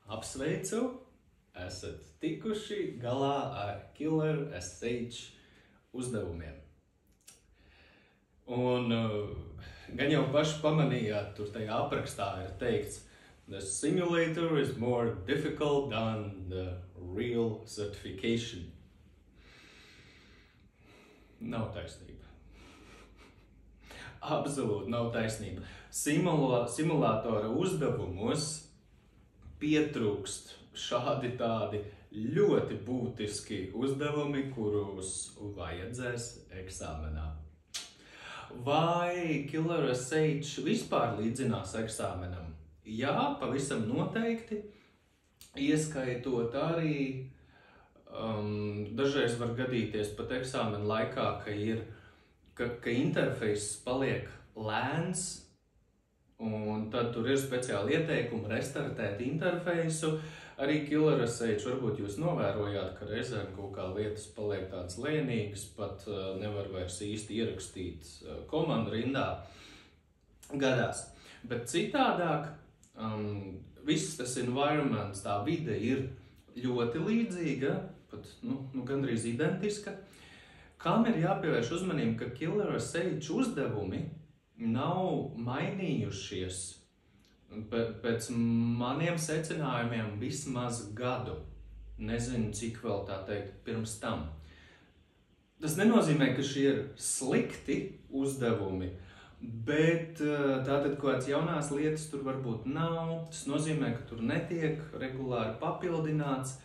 Apsveicu, esat tikuši galā ar Killer SH uzdevumiem. Un gan jau paši pamanījāt, tur tajā aprakstā ir teikts, the simulator is more difficult than the real certification. Nav taisnība. Absolūti nav taisnība. Simulātora uzdevumos pietrūkst šādi tādi ļoti būtiski uzdevumi, kurus vajadzēs eksāmenā. Vai Killer SH vispār līdzinās eksāmenam? Jā, pavisam noteikti, ieskaitot arī, dažreiz var gadīties pat eksāmena laikā, ka interfejs paliek lēns, un tad tur ir speciāli ieteikumi restartēt interfeisu. Arī Killer SH varbūt jūs novērojāt, ka reizēm kaut kā lietas paliek tādas lēnīgas, pat nevar vairs īsti ierakstīt komandu rindā. Gadās. Bet citādāk, viss tas environments, tā vide ir ļoti līdzīga, pat gandrīz identiska. Kam ir jāpievērš uzmanība, ka Killer SH uzdevumi nav mainījušies pēc maniem secinājumiem vismaz gadu. Nezinu, cik vēl tā teikt pirms tam. Tas nenozīmē, ka šie ir slikti uzdevumi, bet tātad kādas jaunās lietas tur varbūt nav. Tas nozīmē, ka tur netiek regulāri papildināts,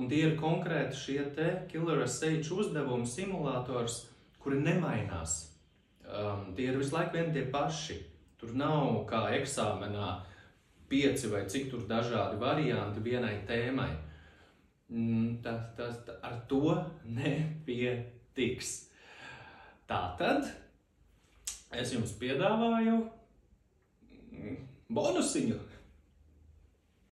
un tie ir konkrēti šie te Killer SH uzdevumi simulators, kuri nemainās. Tie ir visu laiku vien tie paši. Tur nav kā eksāmenā 5 vai cik tur dažādi varianti vienai tēmai. Ar to nepietiks. Tātad es jums piedāvāju bonusiņu.